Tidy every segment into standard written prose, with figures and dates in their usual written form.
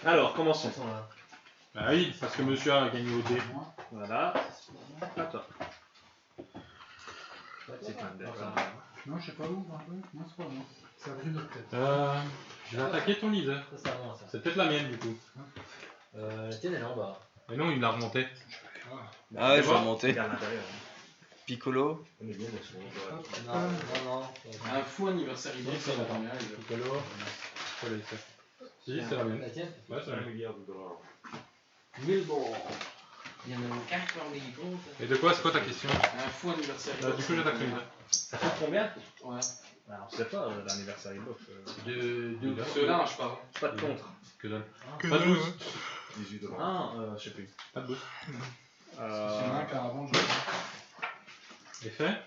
Alors, commençons. Bah oui, parce que monsieur a gagné au dé. Voilà. À toi. C'est plein de dés. Non, je sais pas où, un peu. Non, c'est pas moi. C'est Bruno peut-être. Je vais attaquer ton leader. Ça, c'est à moi, ça. C'est peut-être la mienne du coup. La tienne, elle est en bas. Mais non, il l'a remonté. Ah ouais, je vais remonter. Regarde l'intérieur. Piccolo. On est bien dans son Non. Un fou anniversaire Si, Xbox, c'est ça la va bien. Piccolo. Faut les faire. Si, c'est la mienne. La tienne Ouais, c'est la $1 mienne. milliard. 1000 balles. Il y en a 4 par les comptes. Et de quoi, c'est quoi ta question? Un fou anniversaire Xbox. Du coup, j'attaque le leader. Ça fait combien? Ouais. Alors, je sais pas, l'anniversaire Xbox. De ceux-là, je parle. Pas de contre. Que dalle. Pas de boost. $18. Ah, je sais plus. Pas de boost. S'il y en a un qu'avant, je sais. Effet.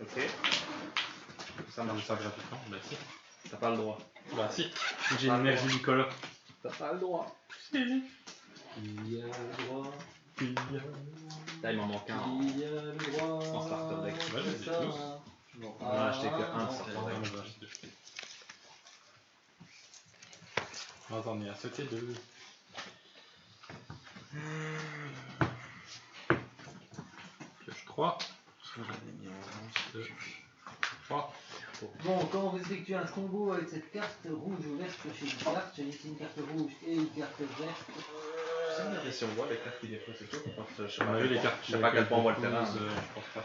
Ok. Ça marche. Ça gratuitement. Bah si. T'as pas le droit. Bah si. J'ai une énergie bicolore. T'as pas le droit. Il y a le droit. Là, il m'en manque un. Il y a le droit. En starter deck. Ouais, j'ai ça. tous. On va acheter que un starter Ah, deck. mais bah, c'est deux. Attends, on est à 7 et 2. Pioche 3. 3. Bon, quand vous effectuez un combo avec cette carte rouge ou verte, chez une carte, choisissez une carte rouge et une carte verte. Et si on voit les cartes qui défaussent et tout, je sais On a vu les cartes. Je sais pas à quel point on voit le terrain. Je pense pas.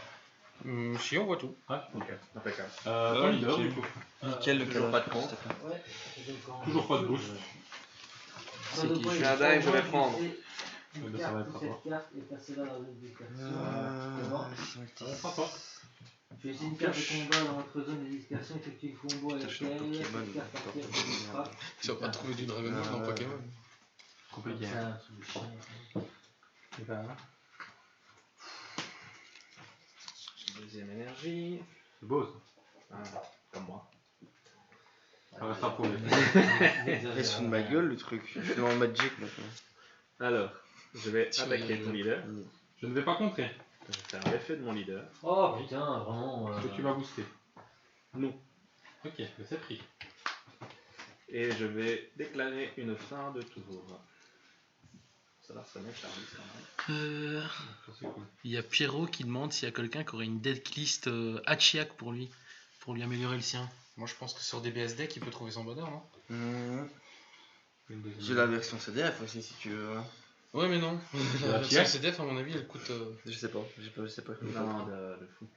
Si, on voit tout. Ah, Ok, impeccable. ton leader du coup. Nickel le toujours cadavre. pas de compte. Ouais. Toujours pas de boost. C'est qui? Je suis un dingue, je vais prendre. Une Ça va carte être de à cette carte et passer là dans une discussion. On fera pas. Choisissez une carte de combat dans votre zone de discussion, effectuez le combo avec Je suis un elle. Pokémon, Cette carte porte active Pokémon. une frappe. Tu vas pas trouver du Dragon Ball dans Pokémon. Compliqué. C'est un truc de chien. Et ben, Deuxième énergie. c'est beau ça. Ah, comme moi. Ça reste approuvé. Il se fout de ma gueule le truc. Je suis dans le Magic maintenant. Alors, je vais attaquer ton leader. Je ne vais pas contrer. Je vais faire l'effet de mon leader. Oh putain, vraiment. Est-ce que tu vas booster? Non. Ok, mais c'est pris. Et je vais déclarer une fin de tour. Ça va sonner Charlie quand même. Ça c'est cool. Il y a Pierrot qui demande s'il y a quelqu'un qui aurait une decklist Hachiak pour lui améliorer le sien. Moi je pense que sur DBS Deck il peut trouver son bonheur, non? J'ai la version CDF aussi si tu veux. Ouais mais non, la version Hachiak CDF à mon avis elle coûte... Je sais pas, je sais pas. Non, de fou.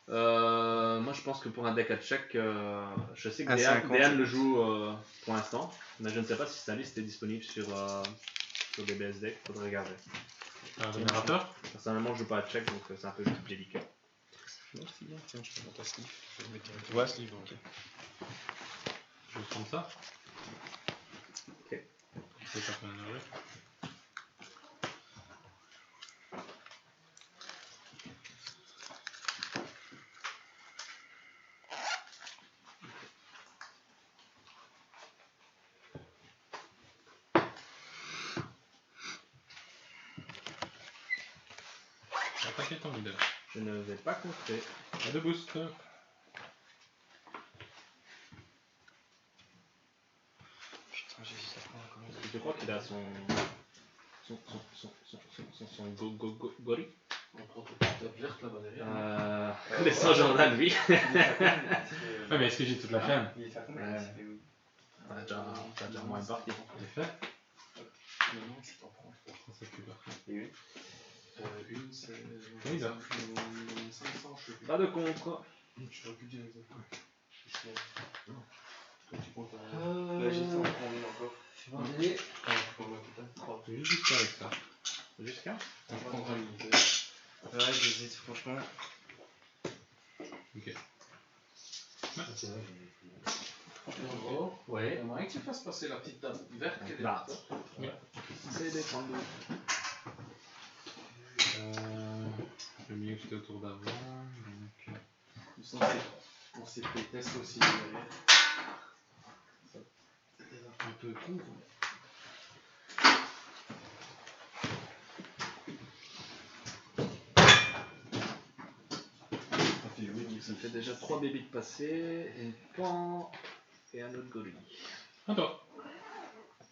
Moi je pense que pour un deck à check, je sais que Un DN 50. le joue pour l'instant, mais je ne sais pas si sa liste est disponible sur DBS Deck, faudrait regarder. Un générateur? Personnellement je joue pas à check donc c'est un peu délicat. Non c'est bien, tiens je te montre ta sleeve. Je vais mettre un Ouais. sleeve donc. Je vais prendre ça. Ok. C'est pas qu'on énervé. Attaquer ton leader. Je ne vais pas compter. Pas de boost. Putain, j'hésite à prendre comment ça. Je crois qu'il a son Gori. Verte là-bas derrière. Les Saint-Jordan, lui. Ouais, mais est-ce que j'ai toute la flemme? Il est à combien? Ouais. T'as déjà moins une partie. Effet? Non, tu t'en prends. Ça c'est plus parfait. Une, c'est. Oui, là. 500, je sais plus. Pas de contre. Je sais plus dire exactement. Toi, tu comptes Là, j'étais en combien encore? Je suis vendé. Je vais juste avec ça. Jusqu'à On prendra une unité. Ouais, j'hésite franchement. Ok. En gros, Ouais. il y a moyen que tu fasses passer la petite table verte qui est Là. derrière toi. C'est des 32. Le mieux que c'était au tour d'avant. Donc... On s'est fait test aussi derrière. C'est un peu court. Ça fait 8 10. Ça fait déjà 3 bébés de passé, une pan et un autre gorille. À toi.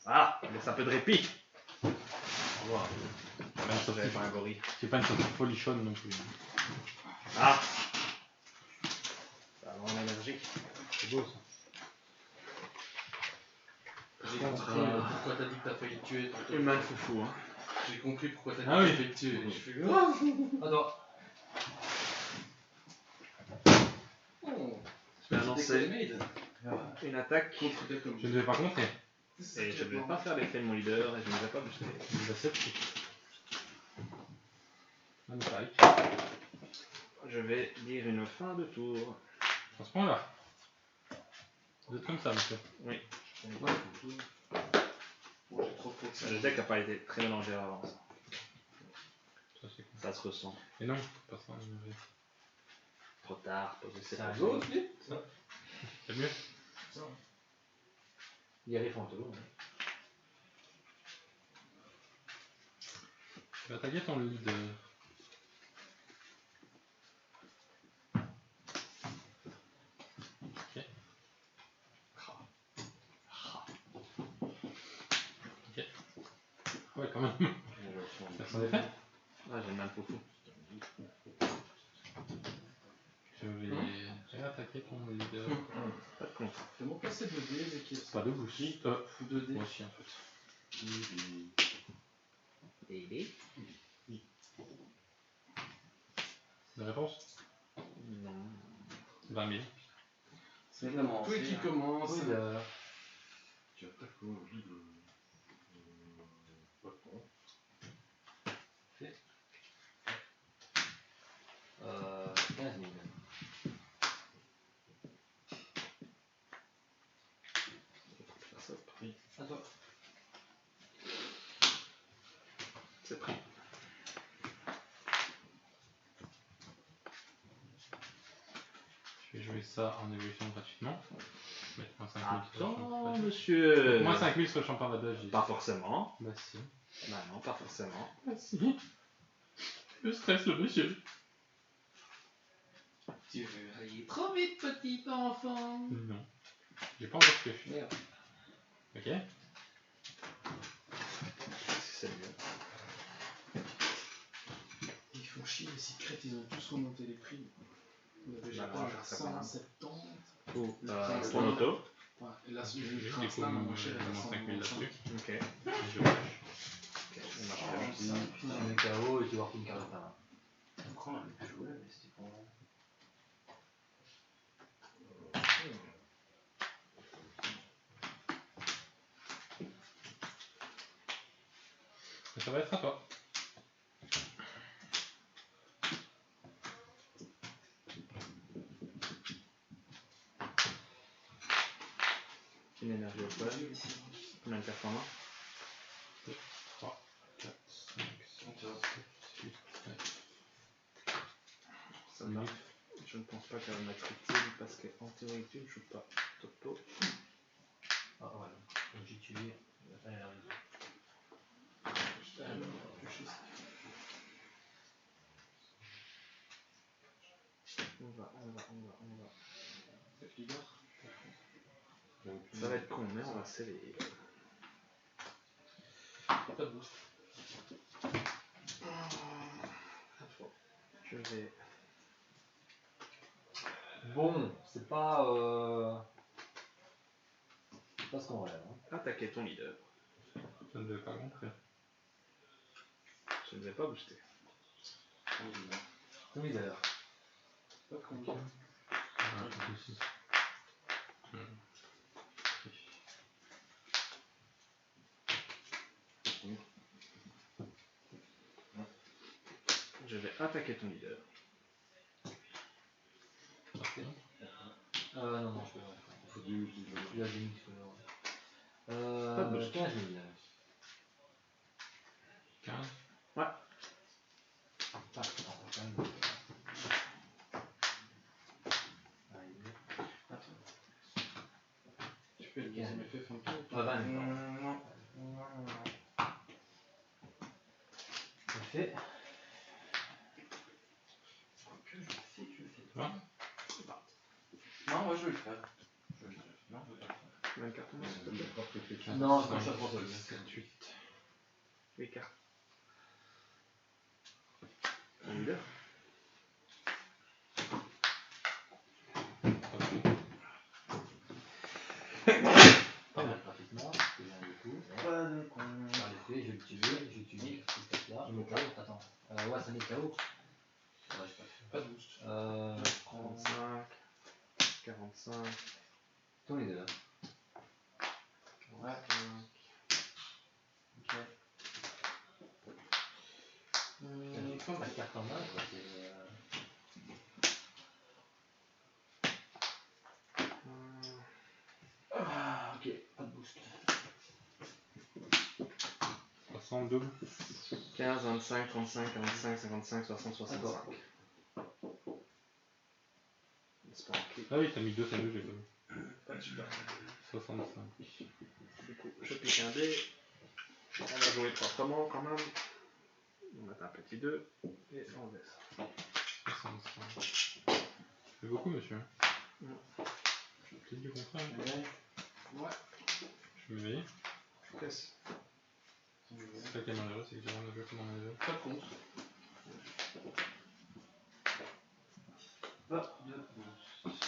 Ah, laisse un peu de répit. Wow. J'avais pas un gorille. C'est pas une sortie folichonne non plus. Ah, ça rend l'énergie. C'est beau ça. J'ai compris pourquoi t'as dit que t'as failli le tuer. tantôt. Humain de foufou, hein. J'ai compris pourquoi t'as dit Ah que oui. t'as failli le tuer. Je fais Attends. Oh, Je vais annoncer made. une attaque Contre des comme Je ne vais pas compter. et je ne vais pas faire l'effet de mon leader et je ne vais pas booster. Il a 7 chiffres. Magnifique. Je vais dire une fin de tour. À ce point-là. Vous êtes comme ça, monsieur. Oui. Ouais, j'ai trop trop Le deck n'a pas été très mélangé avant ça. Ça, c'est cool. Ça se ressent. Et non, pas ça, énervé. Trop tard, poser cette C'est un action. go aussi. C'est mieux. Guerrier fantôme. Tu vas attaquer ton leader. Ok. Ok. Ouais, quand même. Personne n'est fait. Ah, j'ai le mal foufou. Je vais attaquer ton leader. Pas de contre. Fais-moi passer 2 dés et qu'il Pas de bouche. ou 2 dés. Moi aussi, en fait. Et La réponse non. 20 000. C'est vraiment. Toi qui commence. Oui, Tu attaques au vide. Pas con. 15 000. Attends. C'est pris. Je vais jouer ça en évolution gratuitement. Mettre moins 5 000 sur le champ. Attends, monsieur. Moins 5 000 sur le champ par badage. Pas forcément. Bah si. Bah non, pas forcément. Bah si. Je stresse le monsieur. Tu veux aller trop vite, petit enfant. Non. J'ai pas encore fait. Merde. Ok. C'est mieux. Ils font chier les secrets, ils ont tous remonté les prix. On avait déjà Bah, pas on va faire ça quand même. 170. Pour Le ton auto. Ouais, et là, J'ai le du train coup slam, moins cher, est à moins 5 000 là-dessus. 125. Ok. Et je lâche. Ok, on marche bien. Tu mets KO et tu vois une carte par là. Après, on a pu jouer, mais c'était pas. Et ça va être à toi. Une énergie au poil. Combien de performants 3, 4, 5, 6, 7, 8, 9. Ça va. Je ne pense pas qu'elle va mettre utile parce qu'en théorie tu ne joues pas topo. Ah, voilà. Donc j'ai tué. Il va pas y arriver. On va. Ça va être con, mais on va s'éveiller. Pas de boost. Je vais. Bon, c'est pas. C'est pas ce qu'on rêve. Hein. Attaquer ton leader. Ça ne devait pas rentrer. Je ne vais pas booster. Ton leader. Pas de combien. Ici. Je vais attaquer ton leader. Non, je peux pas. Il faut 10 000. Il y a des mix. Pas de boost. 15 000. 15. Ouais. Ah, attends, quand même. Tu fais le deuxième effet fin de tour. Ah, 20 000. Non. C'est fait. Tu vois vais le faire. Non, je vais pas le faire. Même carte en main, s'il te plaît. Non, je pense à François. 7, 8. Les cartes. En leader. Pas mal pratiquement, c'est bien du coup. Pas de con. Par les faits, je vais le tuer, je vais tuer, qu'est-ce que là. Je me KO. Attends. Ouais, ça met KO. Ouais, j'ai pas Pas de boost. fait. Je prends 35. 45. tous les deux là. Ouais. Ok. Pas de carte en main, quoi. Ah, ok, pas de boost. 60 double. 15, 25, 35, 45, 55, 60, 65. C'est pas ok. Ah oui, t'as mis 2, j'ai pas vu. Pas de super. 65. Du coup, je pique un dé. On va jouer proprement quand même. On va mettre un petit 2 et on laisse. 65. C'est beaucoup, monsieur. J'ai peut-être du contraire. Ouais. Je vais m'éveiller. Presse. C'est ça qui est malheureux, c'est que j'ai rien à jouer pendant mes jeux. Pas de compte. Pas de boost.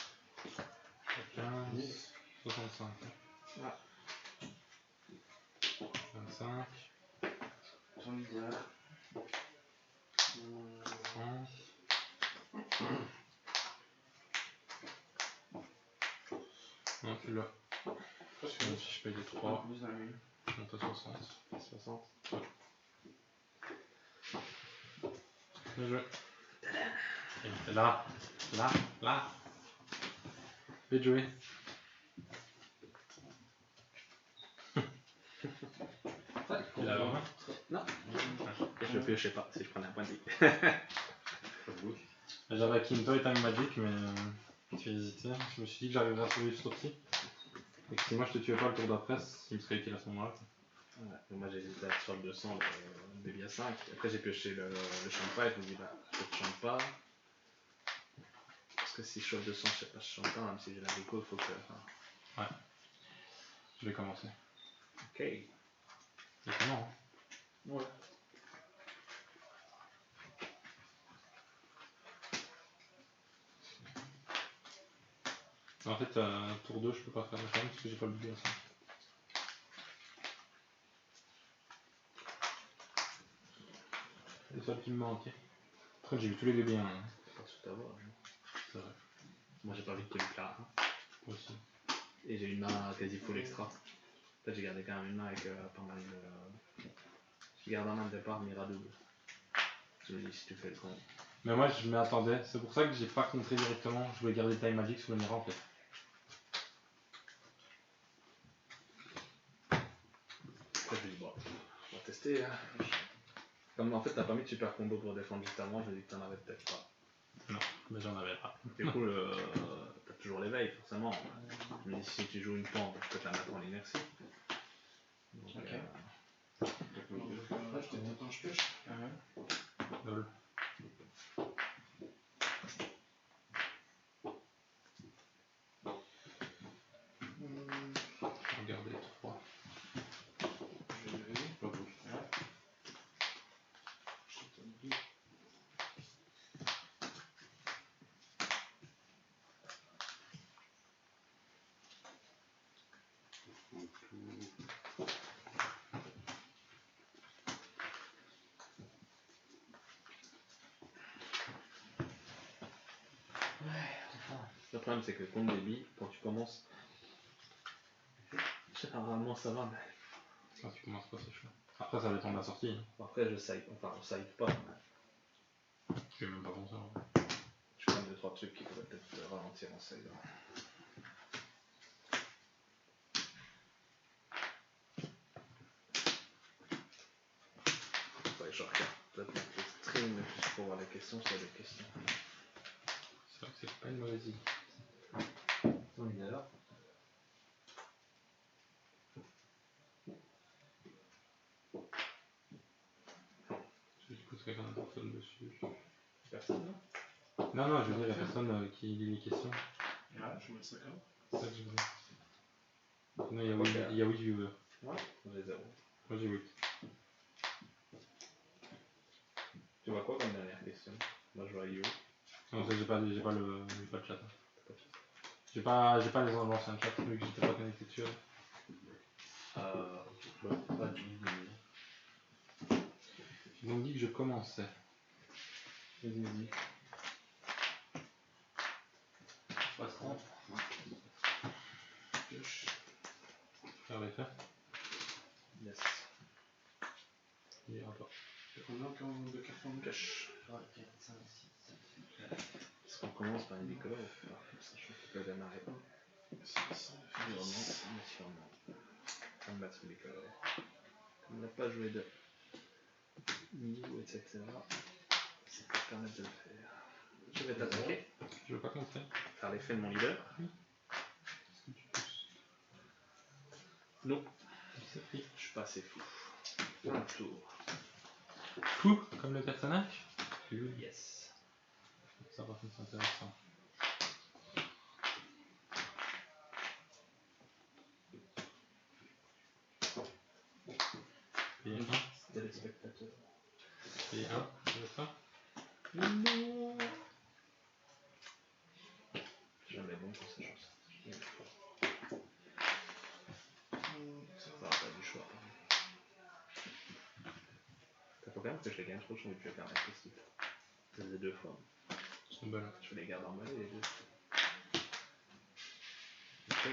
15, 65. Ouais. 25, Ton leader. 30. Non, tu l'as. Parce que si je paye les 3, Boost dans la nuit. je monte à 60. 60. Bien joué. Et là, là. Bien joué. Il a la main. Non. Je piochais pas si je prenais un point de vie. J'avais Kinto et Time Magic, mais j'ai hésité. Je me suis dit que j'arriverais à sauver jusqu'au petit. Et que si moi je te tuais pas le tour d'après, il me serait utile à ce moment-là. Ouais. Donc moi j'ai hésité à être sur le 200, le débit à 5. Après j'ai pioché le champ pas et je me dis bah je ne chante pas. Parce que si je chauffe 200, je sais pas, je chante pas, même si j'ai la déco, il faut que. Enfin... Je vais commencer. Ok. C'est comment, hein. Ouais. En fait, tour 2, je peux pas faire la ferme parce que j'ai pas le budget à ça. C'est le seul qui me manquait. Après, j'ai eu tous les bébés, hein. Pas tout avoir. C'est vrai. Moi j'ai pas envie de te le plaire. Hein. Moi aussi. Et j'ai une main quasi full extra. En fait j'ai gardé quand même une main avec pas mal de. Je garde en main de départ Mira double. Je me dis si tu fais le con. Mais moi, je m'y attendais. C'est pour ça que j'ai pas contré directement. Je voulais garder Time Magic sous le Mira en fait. Après je me dis bon, on va tester. Hein. Comme en fait t'as pas mis de super combo pour défendre juste avant, je me dis que t'en avais peut-être pas. Non, mais j'en avais pas. Du coup t'as toujours l'éveil forcément. Je me dis si tu joues une pente, je peux te la mettre en inertie. Donc, Ok. Ouais, je te dis, attends, je pioche. Lol. Regardez, 3. Je vais pas boost. Le problème c'est que le compte débit, quand tu commences, généralement ça va, mais Ah, tu commences pas, c'est chaud. Après, ça dépend de la sortie. Hein. après je save, enfin on save pas. Je vais même pas penser en vrai. Je prends 2-3 trucs qui pourraient peut-être te ralentir en save. Ouais, je regarde peut-être le stream juste pour voir les questions, s'il y a des questions. C'est vrai que c'est pas une mauvaise idée. Ton leader. Du coup, c'est quelqu'un de personne dessus. Personne, non? Non, non, je veux dire la personne qui lit les questions. Ouais. Ouais, je vais mettre ça comme. C'est ça que je veux dire. Non, il y a 8 viewers. Ouais, j'ai 0. Moi j'ai 8. Tu vois quoi comme dernière question? Moi je vois You. Non, ça, j'ai pas le chat. Hein. J'ai pas les anciens chats vu que j'étais pas connecté dessus. Pas du Ils m'ont dit que je commençais. Vas-y. Pas 30. Pioche. Faire les faire. Yes. Il ira pas. Combien encore de cartons de Pioche. 3, 4, 5, 6, 7, 8. Est-ce qu'on commence par une bicolore ou pas? Sachant qu'il peut démarrer un. Sûrement. On va mettre une bicolore. Comme on n'a pas joué de niveau, etc. Ça peut permettre de le faire. Je vais t'attaquer. Je veux pas compter. Faire l'effet de mon leader. Non. C'est pris. Je suis pas assez fou. Un tour. Fou comme le personnage. Yes. Ça par contre c'est intéressant. Et 1. Téléspectateur. Et 1. C'est ça. Non. Jamais bon pour ces choses. Ça va pas du choix. T'as pas quand même que je les gagne trop, je vais faire un test. Je les ai 2 fois. Ils sont bonnes. Je les garde en mollet les 2. Ok.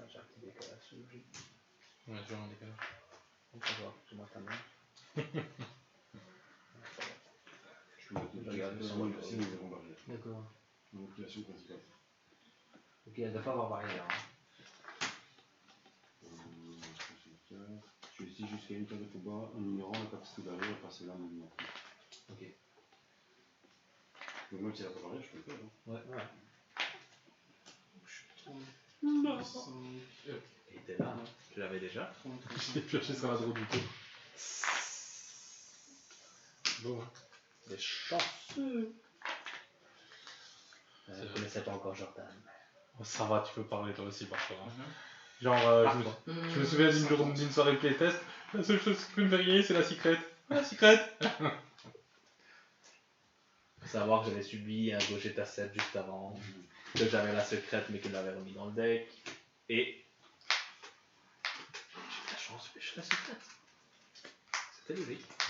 J'ai un petit décalage, c'est logique. Ouais, je vais en décalage. On peut voir, c'est moi ta main. Je regarde le son aussi, nous avons barrière. D'accord. Donc, création principale. Ok, elle ne doit pas avoir barrière. Hein. Je suis ici jusqu'à une case de combat, en ignorant la capacité d'arrière à passer là maintenant. Ok. Donc, même si elle n'a pas barrière, je peux le faire. Hein. Ouais. Je suis 30. 5. Il était là, hein. Tu l'avais déjà. 30. J'ai pioché sur la drôle du tout. Bon, hein. Des chanceux. Je ne connaissais pas encore Jordan. Oh, ça va, tu peux parler toi aussi parfois. Hein. Genre, je me souviens d'une soirée playtest. La seule chose qui peut me varier, c'est la secret. La secret. Faut savoir que j'avais subi un gaucher à 7 juste avant. Que j'avais la secrète mais qu'il l'avait remis dans le deck. Et. J'ai eu la chance de pêcher la secrète. C'était logique. Je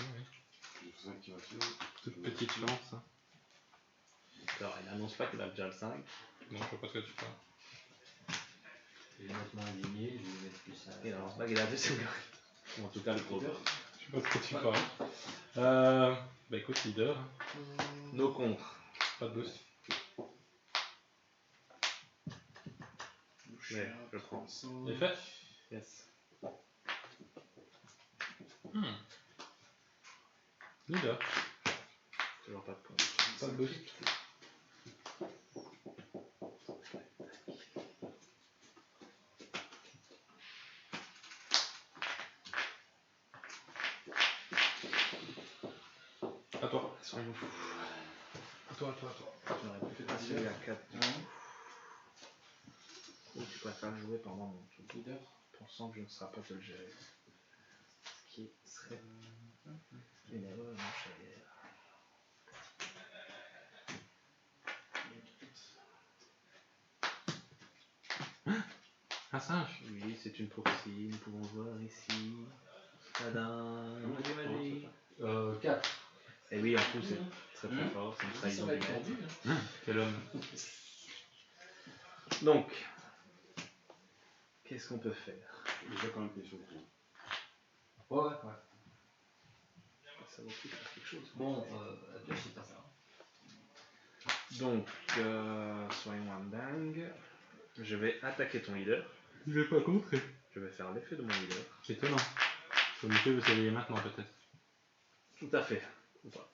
fais 5 activations. Toute petite chance. Hein. Alors, il n'annonce pas qu'il a déjà le 5. Non, je vois pas ce que tu parles. Je vais mettre moins indigné, je vais mettre plus ça. Il n'annonce pas qu'il a déjà le 5. Ou en tout cas, le gros. Je sais pas ce que tu parles. Bah écoute, leader. Nos contres. Pas de boost. Ouais, je prends. Et fait. Yes. Leader. Toujours pas de points. Pas de boost. À toi. Soyons fous. À toi. Tu n'aurais plus fait passer à 4. Ou tu préfères jouer pendant mon tour. Leader. Pensant que je ne serai pas de le gérer. Ce qui serait une erreur, mon cher. Un singe. Oui, c'est une proxy, nous pouvons voir ici. Tadam, magie. 4. Et oui, en plus, c'est très fort, c'est une Ça trahison va du être maître. tendu. Quel homme. Donc, qu'est-ce qu'on peut faire? Déjà, quand même, payé sur le coup. Ouais. Ça vaut plus faire quelque chose. Bon, la pioche, c'est pas ça. Donc, soyons un dingue. Je vais attaquer ton leader. Je vais pas contrer. Je vais faire l'effet de mon leader. C'est étonnant. Le monsieur veut s'éveiller maintenant peut-être. Tout à fait. Ou pas.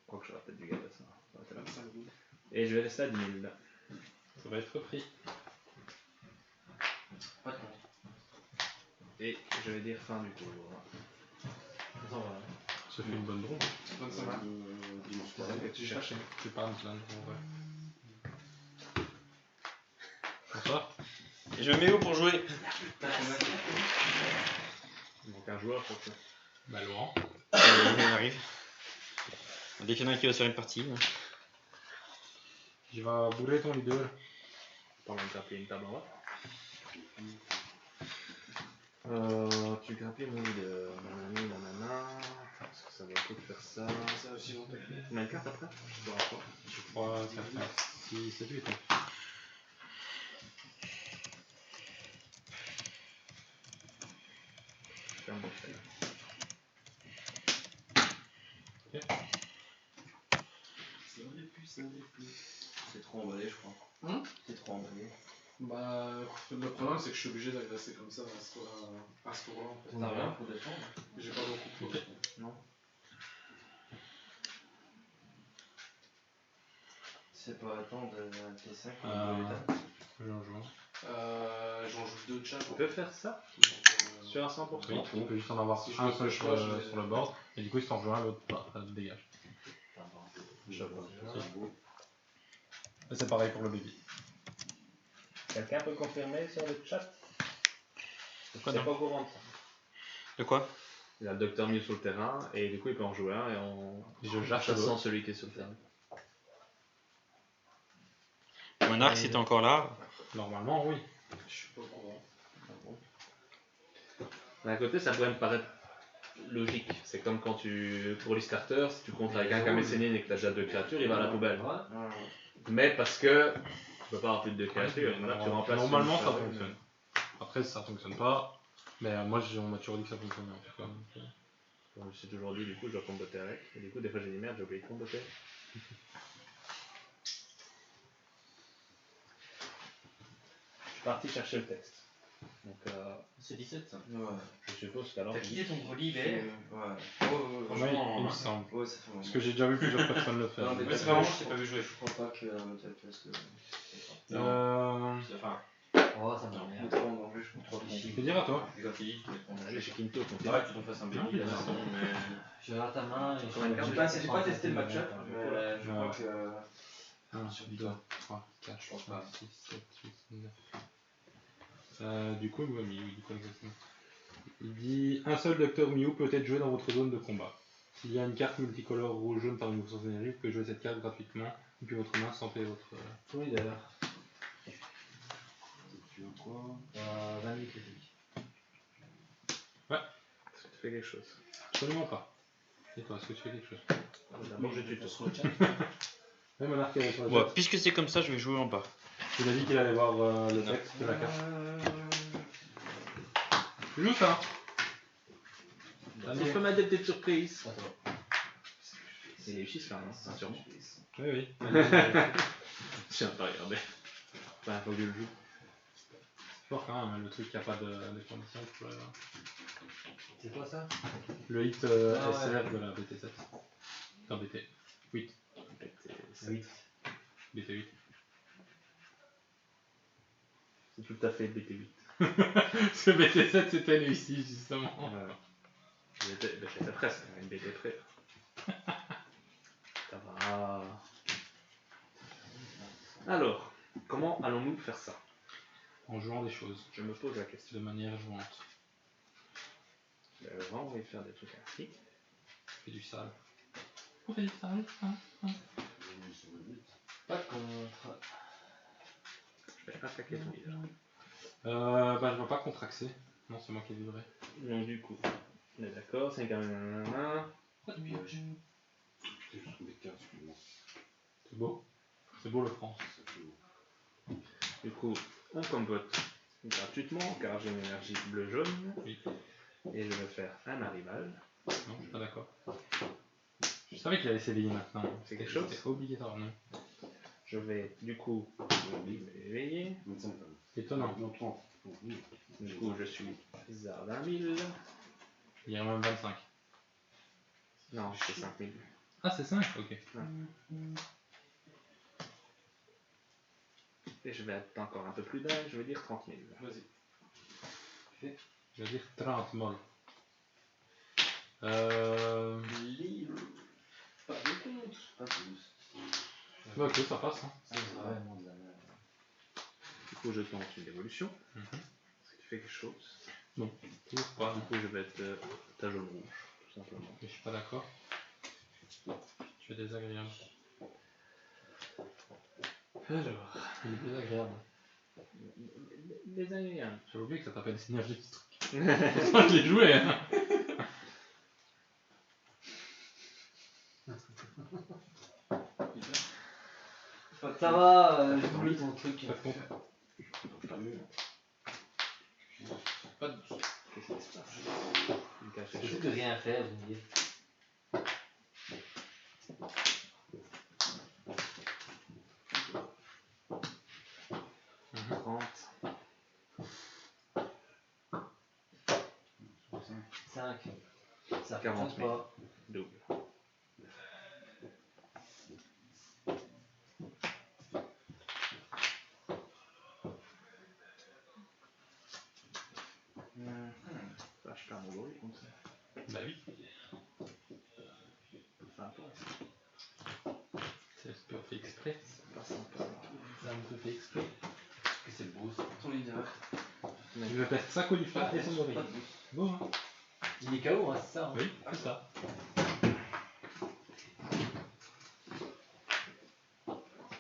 Quoique j'aurais peut-être dû garder ça. Ça aurait été là. 25 roues. Et je vais rester à 10 000. Ça va être repris. Pas de contre. Et je vais dire fin du tour. Attends, voilà. Ça fait une bonne drôle. 25. Dimanche C'est ça soir. que tu cherchais. C'est pas un plan en vrai. Bonsoir. Et je me mets où pour jouer? Il manque un joueur pour ça. Bah Laurent. On arrive. Dès qu'il y en a un qui va se faire une partie. Il va bouler ton leader. Pendant de grappiller une table en bas. Tu grappilles mon leader. Nanani, nanana. Est-ce que ça va le coup de faire ça? Ça aussi longtemps. Combien de cartes après? Je dois avoir. Je crois que ça fait 6, 7, 8. Ferme de faire. C'est trop emballé, je crois. C'est trop emballé. Bah, le problème c'est que je suis obligé d'agresser comme ça à ce tour-là en fait. On a rien pour défendre. J'ai pas beaucoup de choses. Non. C'est pas attendre T5 J'en joue. J'en joue 2 de chaque. On peut faire ça? Sur un 100%? Oui, il peut juste en avoir Si je un le seul fais sur pas, le, je vais- sur le board. Et du coup, si t'en joues un, l'autre pas. Ça te dégage. Et c'est pareil pour le baby. Quelqu'un peut confirmer sur le chat? Quoi, C'est non pas au courant de ça. De quoi? Il a le docteur Mew sur le terrain et du coup il peut en jouer un et en Je jette chassant l'autre. celui qui est sur le terrain. Monarch, si t'es encore là. Normalement, oui. Je suis pas au courant. D'un côté ça pourrait me paraître logique. C'est comme quand tu, pour les starters, si tu comptes avec un Kamesenin et que tu as déjà 2 créatures, il va à la poubelle. Mais parce que tu peux pas avoir plus de 2 créatures, voilà, tu remplaces Normalement, une ça par une. fonctionne. Après, si ça fonctionne pas. Mais moi, on m'a toujours dit que ça fonctionnait en tout cas. Bon, je me suis toujours dit, du coup je dois comboter avec. Et du coup des fois j'ai dit merde, j'ai oublié de comboter. Je suis parti chercher le texte. Donc C'est 17 ça. Ouais. je suppose qu'alors... T'as quitté ton gros lit Ouais. vert. Oui, il me semble. Ouais, ça fait Parce que j'ai déjà vu plusieurs personnes le faire. Non, mais Ouais, c'est c'est vraiment, vraiment, je t'ai pas vu jouer. Je crois pas que parce que. Enfin, Oh, ça Non, m'emmerde. trop en danger, je comprends pas. Je peux dire à toi. Et quand il dit, tu mets trop en Allez danger. chez Kinto, C'est continue. vrai que tu t'en fasses un baby là. Je vais à ta main et Combien de cartes J'ai pas testé le match-up, mais je crois que. 1, Sur 2, 3, 4, Je pense 5, pas. 6, 7, 8, 9. Du coup, il m'a mis, oui, du coup, exactement. Il dit un seul Docteur Mew peut être joué dans votre zone de combat. S'il y a une carte multicolore rouge-jaune parmi vos sources d'énergie, vous pouvez jouer cette carte gratuitement depuis votre main sans payer votre. Oui, d'ailleurs. Tu veux quoi? 20 minutes les filles. Est-ce que tu fais quelque chose? Absolument pas. Et toi, est-ce que tu fais quelque chose? D'abord je tuto. Oui, Monarch qui est sur le Ouais, chat. puisque c'est comme ça, je vais jouer en bas. Il a dit qu'il allait voir le Non. texte de la carte. Tu joues ça? Si je peux mettre des petites surprises. À toi. C'est réussi ça, hein, sûrement. Oui, oui. Je viens de pas regarder. Enfin, faut que je le joue. C'est fort quand même, le truc qui a pas de conditions. C'est quoi ça? Le hit Ah ouais. SR de la BT7. Non, BT. 8. Oui. BT8. C'est tout à fait BT8. Parce que BT7 c'était lui ici, justement. J'étais presque, une BT près. Ça va. Alors, comment allons-nous faire ça? En jouant des choses, Je me pose la question. de manière jouante. Vraiment envie de faire des trucs ainsi. Fais du sale. On fait du sale, hein. Pas de contre. Je vais attaquer ton leader. Bah, je vois pas contraxer. Non, c'est moi qui ai vibré. Donc du coup, on est d'accord, c'est quand même un. Pas de pioche. Je trouve des cartes, excuse-moi. C'est beau. C'est beau le France. Ça fait beau. Du coup, on combote gratuitement car j'ai une énergie bleu-jaune. Oui. Et je vais faire un arrival. Non, je suis pas d'accord. Je savais qu'il allait s'éveiller maintenant. C'est quelque chose? C'était obligatoire, non? Je vais du coup m'éveiller. 25 quand même. Étonnant. Non, 30. Oui. Du coup, je suis à 20 000. Il y a même 25. Non, c'est 5 000. Ah, c'est 5? Ok. Et je vais être encore un peu plus d'un, je vais dire 30 000. vas-y. Je vais dire 30 molles. Lille. Pas de contre. Pas plus. Ok, ça passe. Hein. C'est vraiment de la merde. Du coup, je tente une évolution. Mhm. Est-ce que tu fais quelque chose? Toujours pas. Du coup, je vais être ta jaune rouge, tout simplement. Mais je suis pas d'accord. Tu es désagréable. Alors, Il est désagréable. désagréable. J'avais oublié que ça t'appelle synergie ce truc. C'est pour ça que je l'ai joué. Hein. Ça va, j'oublie ton truc. Pas de compte. Pas de boost. Qu'est-ce qui se passe? Il me cache Je quelque sais chose. de rien faire, vous me dites. Mhm. 30. 5. Ça 40 fonctionne pas. Double. Ça, je perds mon bruit comme ça. Bah oui. C'est sympa. C'est un peu fait exprès. C'est pas sympa. C'est un peu fait exprès. Que c'est beau ça. Ton leader. Je vais perdre 5 olifères et son oreille. Pas de boost. Bon, hein. Il est KO, hein, c'est ça. Hein. Oui, c'est ça.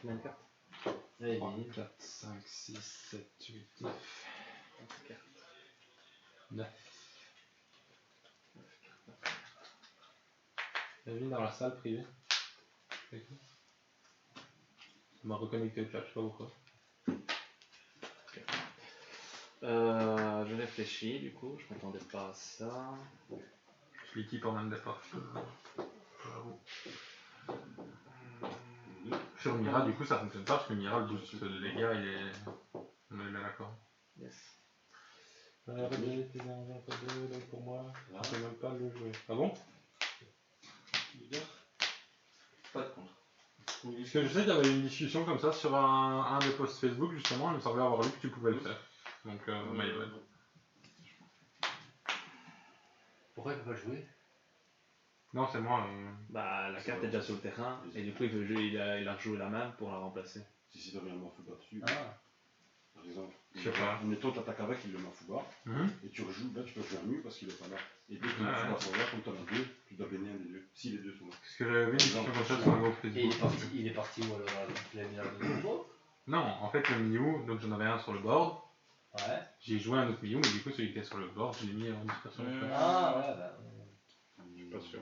Combien de cartes? Allez, 3, vite. 4, 5, 6, 7, 8, 9. 9. Elle est venue dans la salle privée. Ça m'a reconnecté au chat, je sais pas pourquoi. Je réfléchis du coup, je m'attendais pas à ça. Je l'équipe en même départ. Sur Mira, du coup, ça fonctionne pas parce que Mira, le boost les gars, il est. On est bien d'accord. Yes. Pas de, donc pour moi, je sais même pas le jouer. Ah bon? Leader. Pas de contre. Parce que je sais qu'il y avait une discussion comme ça sur un des posts Facebook, justement, il me semblait avoir lu que tu pouvais le faire. Donc, my bad. Pourquoi il peut pas jouer? Non, c'est moi. Bah, la carte est déjà sur le terrain et du coup, il, veut jouer, il a rejoué la main pour la remplacer. Si tu reviens Mafouba dessus, Ah. par exemple, Je sais pas. mettons t'attaques avec, il le Mafouba, Mhm. et tu rejoues, là tu peux faire mieux parce qu'il est pas là. Et dès que le Ouais, Mafouba ouais. sont là, comme t'en as deux, tu dois baigner un des deux, si les deux sont là. Parce que j'avais vu une discussion comme ça sur un groupe Et Facebook. il est parti où alors? Tu l'as mis dans le deuxième pot? Non, en fait, le Miu, donc j'en avais un sur le board. Ouais. J'ai joué un autre Miu, mais du coup, celui qui était sur le board, je l'ai mis en discussion. Ah ouais, bah. Je suis pas sûr.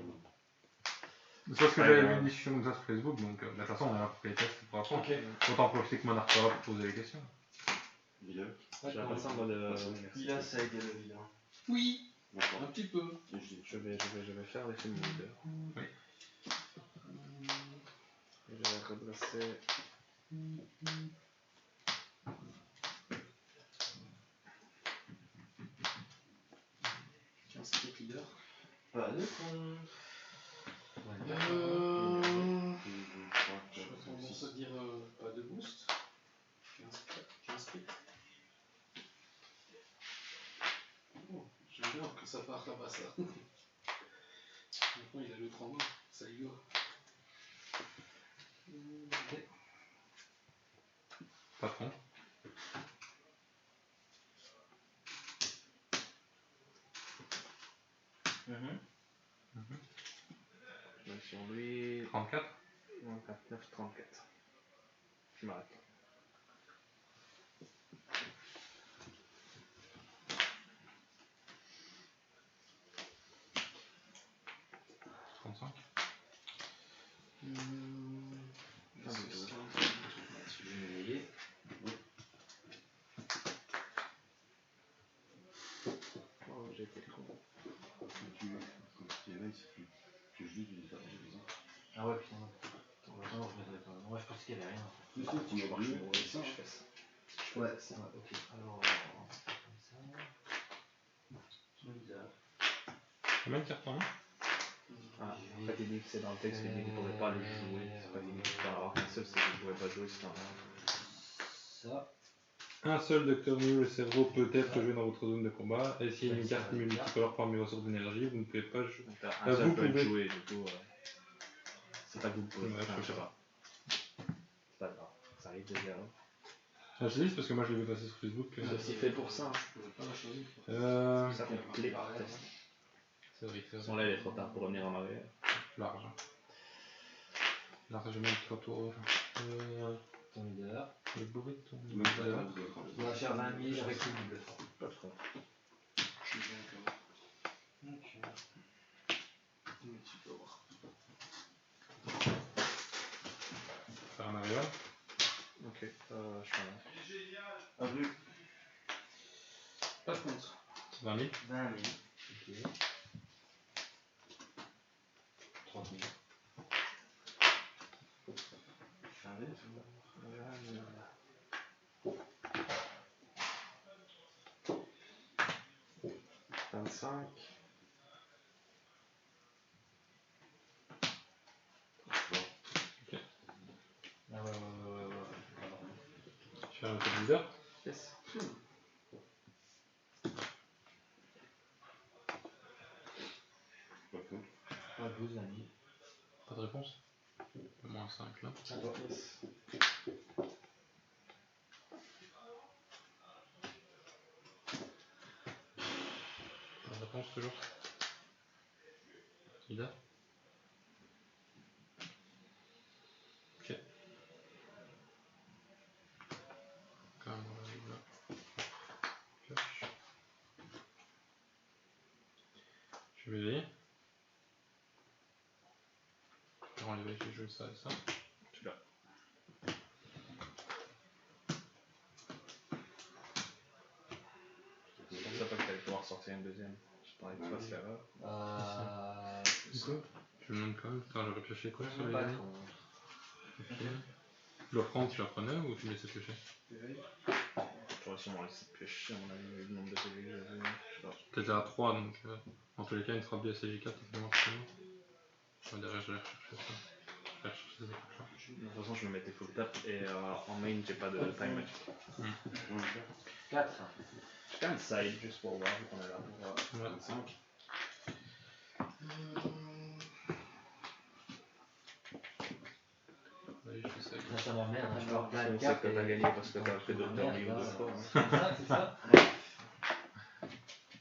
C'est parce que Ouais, j'avais ouais. vu une discussion comme ça sur Facebook, donc de toute façon, on est là pour les tests pour apprendre. Ok. Autant profiter que Monarch pour poser les questions. Leader. J'ai appelé ça en mode. Il a ça aidé le leader. Oui. D'accord. Un petit peu. Et je dis, Je vais faire l'effet de mon leader. Oui. Et je vais redresser. Stick leader. Pas de con. J'aurais tendance à dire pas de boost. 15 pics. Oh, j'aime bien que ça part là-bas ça. Maintenant il a l'autre en main, ça y va. Patron. Je vais sur lui. 34. 29, 34. Je m'arrête. Oh, j'ai été con. tu es là, si tu joues, tu dis ça, j'ai besoin. Ah ouais, putain. Non, je mettrais pas. Moi je pensais qu'il y avait rien. Tu sais, tu m'as marché, Je ça. fais ça. Ouais, c'est vrai, ok. Alors, on va faire comme ça. Combien de cartes en main? Ah, en fait, il dit que c'est dans le texte, il dit qu'il ne pouvait pas le jouer. C'est pas qu'il ne pouvait pas avoir qu'un seul, c'est qu'il ne pouvait pas jouer, c'est un. Ça. Un seul Docteur Mew le cerveau peut être joué dans votre zone de combat. Et s'il y a une carte multicolore parmi vos sortes d'énergie, vous ne pouvez pas jouer. Donc, t'as un seul vous peut être pouvez- joué, du coup. C'est pas que vous pouvez. Ouais, Enfin, je je sais pas. C'est pas grave. Ça arrive déjà. Ah, je dis, c'est parce que moi je l'ai vu passer sur Facebook. C'est fait pour ça. Je pouvais pas la choisir. Ça fait les tests. C'est vrai que c'est Son là, il est trop tard pour revenir en arrière. large. Largement de 3 tours. Ton leader. Le bourré de ton Même pas leader. vous doit être Tu dois faire 20 000 avec le double. Pas de fond. Je suis bien encore. Ok. Mais tu peux voir. Faire un arrière. Ok, je suis là. A vu. Pas de contre. 20 000. 20 000. Ok. 30 000. Allez, 25. Ah ouais. Je fais un autre leader. Yes. pas contre. Pas 12 000. Pas de réponse. Moins 5 là. À toi. Pas de réponse toujours. Leader. Ok. Quand même, là. Pioche. Je vais veiller. Je vais enlever, j'ai joué ça et ça. Tu l'as. Je pensais pas que t'allais pouvoir sortir une deuxième. Je parlais de face l'erreur. Du coup, je me demande quand même, attends, j'aurais pioché quoi sur les Pas amis? Ok. L'offrande, tu la prenais ou tu me laissais piocher? J'aurais sûrement laissé piocher, à mon avis, vu le nombre de CV que j'avais. Je sais pas. Peut-être à 3, donc en tous les cas, une frappe de SJ4, évidemment, c'est bon. Derrière, je vais rechercher ça. Je vais rechercher ces trucs-là. De toute façon, je me mettais full tap et en main, j'ai pas de time magic. 4. Je fais un side juste pour voir, vu qu'on est là pour Ouais. 25. Oui, je sais. Ça m'emmerde, je pars plein de C'est cartes. que t'as gagné parce que t'as fait de Merde, Mew là, deux fois. hein. c'est ça, c'est ça.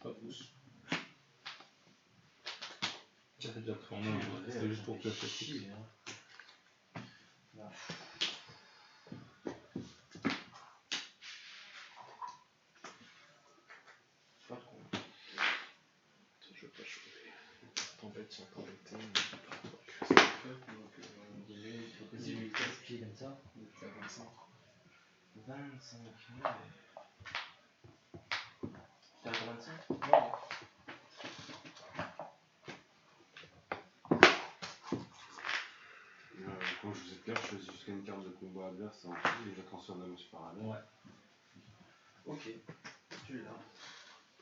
Pas plus. Ça fait déjà tourné, c'était juste pour piocher. Chier, hein. Pas de contre. Je vais pas chauffer. T'embêtes sans t'embêter. C'est fait, donc Il faut que si je lui fasse pied comme ça. on est à 25. 25 000. T'es à 25? Quand je vous éclaire, je choisis jusqu'à une carte de combat adverse en plus et je la transfère d'un aussi parallèle. Ouais. Ok. Tu l'as.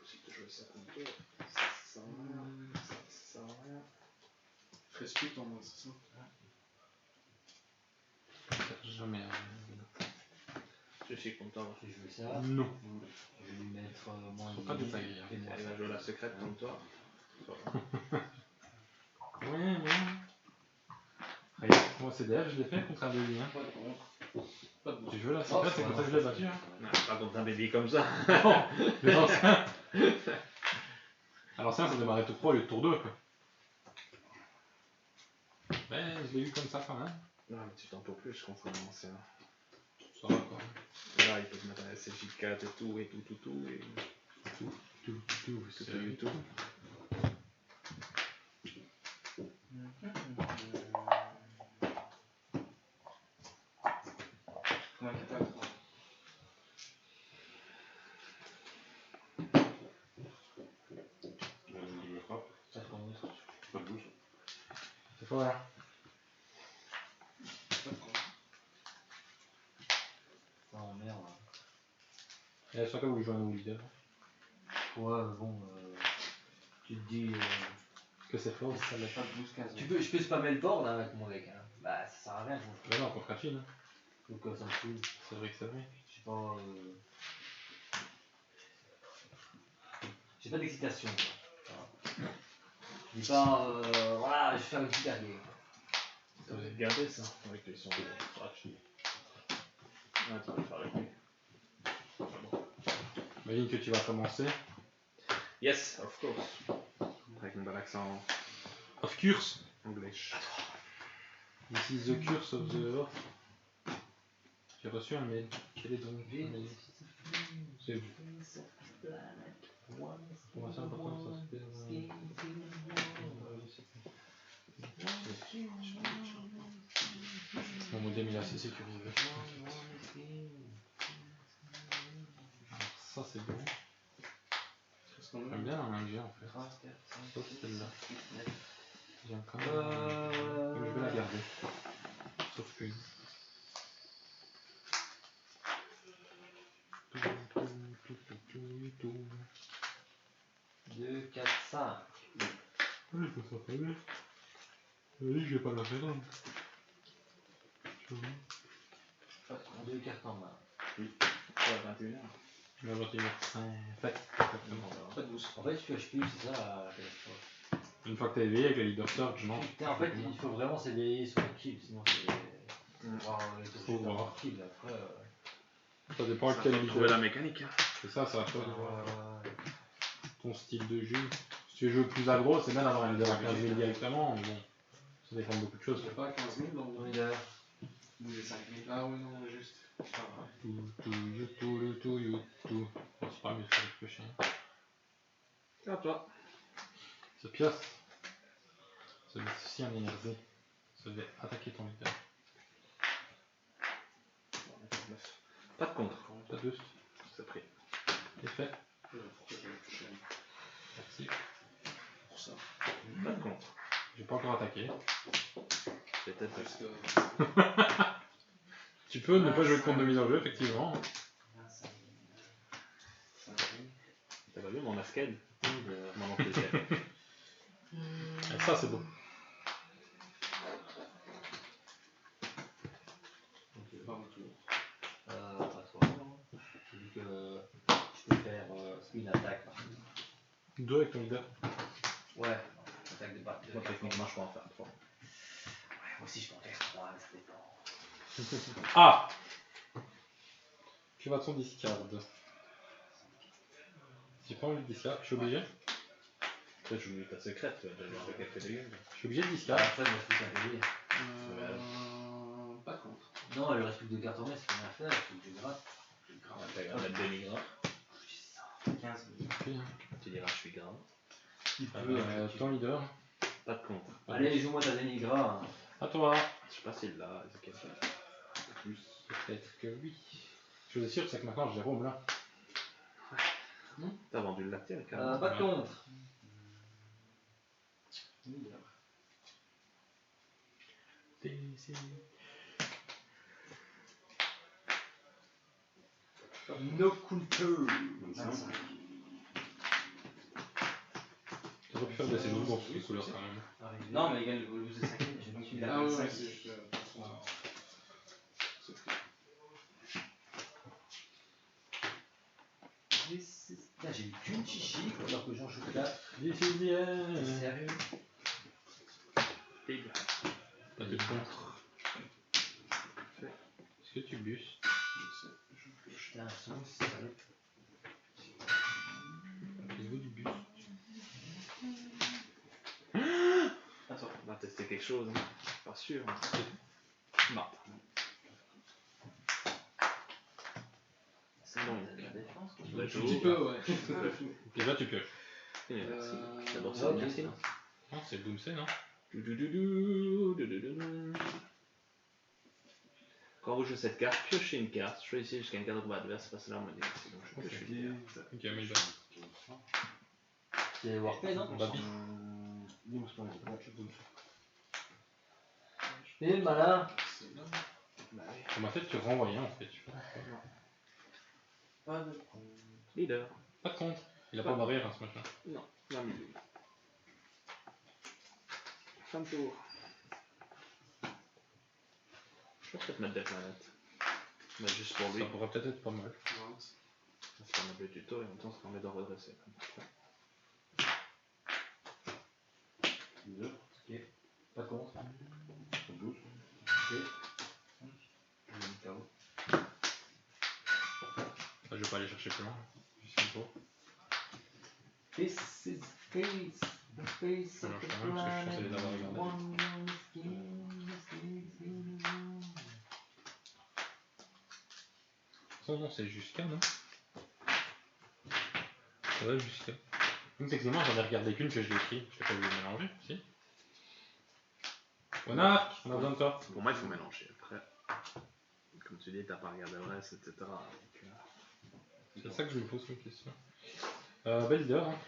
Possible de jouer ça contre toi. Ça sert à rien. Fais split en moins, c'est ça? Jamais. Je suis content. Je vais jouer ça. Non. Je vais lui mettre moins Pas de 10 taille, et hein. moi Elle va jouer la secrète contre toi. Ouais. Regarde, moi CDF, je l'ai fait contre un baby. Hein. Pas de contre. Pas de contre. Tu veux la secrète, c'est comme ça que je l'ai battu. Hein. Non, pas contre un baby comme ça. Non, les anciens. À l'ancien, ça démarrait tout 3 au lieu de tour 2. Quoi. Mais je l'ai eu comme ça quand même. Non, mais tu t'en peux plus, je confonds l'ancien. Ça va quoi. Là, ils peuvent mettre un SJ4 et tout, et tout. Et... Tout, C'est c'est sur YouTube. Combien que t'as? Double frappe. Ça compte. Pas de bouche. C'est fort là. Pas de contre. Oh merde. Et à chaque fois où je joue un nouveau leader. Ouais, bon, tu te dis. Que c'est fort, ça l'a Pas de boost 15. Je peux spammer le board hein, avec mon deck. Hein. Bah, ça sert à rien. Bah non, contre la Chine. Hein. Donc, ça me saoule. C'est vrai que c'est vrai. pas. J'ai pas d'excitation. Quoi. Je dis pas, voilà, je vais faire une petite guerrier. Ça va être gardé ça, avec les sons de scratch. Ouais, tu peux le faire avec lui. Imagine que tu vas commencer. Yes, of course. Avec un bon accent Of course. anglais. This is the curse of the earth. J'ai reçu un mail. Quel est donc le mail? C'est information importante, ça se fait. Mon modem il est assez sécurisé. Alors, ça c'est bon. J'aime bien la main que j'ai en fait. Sauf celle-là. J'ai encore. Mais je vais la garder. Sauf qu'une. 2, 4, 5. Oui, je peux pas faire. Oui, je vais pas la faire. Hein. 2 cartes en main. Ouais, 21h. La 21h05. Fait. Pas de douce. En fait, tu pioches plus, c'est ça la catastrophe. Une fois que t'as éveillé avec la leader surge, non. Putain, en fait, il faut vraiment s'éveiller sur le kill, sinon c'est. Faut voir les Faut voir. avoir kill après. Ça dépend à quel Trouver la leader. mécanique. C'est ça, ça va faire de voir ton style de jeu. Si tu veux jouer plus aggro, c'est bien d'avoir un leader à 15 000 directement, mais bon, ça dépend de beaucoup de choses. Il n'y a pas 15 000 dans On le est là. ou les 5 000. Ah ouais, non, juste. Tout. Bon, c'est pas mieux de faire le chien. À toi. Ce pioche, ça met aussi un énergie. Ça devait attaquer ton leader. Pas de contre. Pas de boost. C'est pris. C'est fait. Pourquoi j'avais touché Merci. pour ça? Pas de contre. J'ai pas encore attaqué. C'est peut-être Parce que. Tu peux ne pas jouer contre de mise en jeu, effectivement. T'as pas vu mon masquade de mon oncle Pierre. Et ça, c'est beau. Pas mon tour. Pas toi. Vu que je peux faire une attaque par contre. 2 avec ton leader. Ouais, attaque de batte. Moi, techniquement, je peux en faire 3. Ouais, moi aussi je peux en faire 3, mais ça dépend. Ah! Tu vas ton discard. J'ai pas envie de discard, je suis obligé. Toi, je voulais ta secrète, tu vas déjà voir quelques dégâts. Je suis obligé de Ah, discard. après, il me reste plus qu'à payer. Pas contre. Non, il reste plus que 2 cartes en main, c'est rien à faire, il faut que je gratte. Je gratte. T'as grave mettre des migras. 15 000. Tu diras, je suis grave. Ton leader. Pas de contre. Allez, joue-moi ta dénigra. À toi. Je sais pas s'il l'a, Ezekiel. Plus. Peut-être que oui. Je suis sûr, c'est que maintenant j'ai Rome là. T'as vendu le latte, carrément. Pas de contre. No counter. 25. J'aurais pu faire des saisons dans toutes les couleurs quand même. Non, mais il gagne le boost de 5 000, j'ai pas qu'il a Ah ouais, 25 ouais, 000. c'est juste. C'est pris. Putain, j'ai eu qu'une chichi alors que j'en joue 4. This is the end. T'es sérieux? Pile. Pas de contre. Est-ce que tu bustes? Putain, son sérieux. Faites-vous du buste? Attends, on va tester quelque chose. Hein. Pas sûr. Non. C'est bon, il a de la défense. Tu vas Un jouer. petit peu, ouais. Déjà tu pioches. Merci. D'abord, Ouais, c'est ok, merci. c'est bon. Non, c'est Doomsday, non? Quand vous jouez cette carte, piochez une carte, choisissez jusqu'à une carte de combat adverse, passez la moitié. Donc je pioche une carte. Ok, mais là. C'est Warped, non? Babi. Et malin. C'est là. Dans ma tête, tu renvoyais en fait. Pas de Leader. Pas de contre. Il a pas barrière hein, ce machin. Non, la milieu. Fin de tour. Je vais peut-être mettre des planètes. Mais juste pour lui. Ça pourrait peut-être être pas mal. Ça permet de tuto et en même temps ça permet de redresser. 2, Ok. Pas contre. 12. Ok. KO. Je vais pas aller chercher plus loin. Juste une fois. This is space. The face Ça of marche the quand même, parce que je suis censé planet. les avoir regardés. One young skin. Ça, non, c'est jusqu'à, non? Ouais, jusqu'à. Donc, techniquement, j'en ai regardé qu'une que je l'ai écrit. Je t'ai pas voulu mélanger, si? Monarque, on a besoin de toi. Pour moi, il faut mélanger. Après, comme tu dis, t'as pas regardé le reste, etc. Donc, C'est ça que je me pose comme question. Bel leader, hein.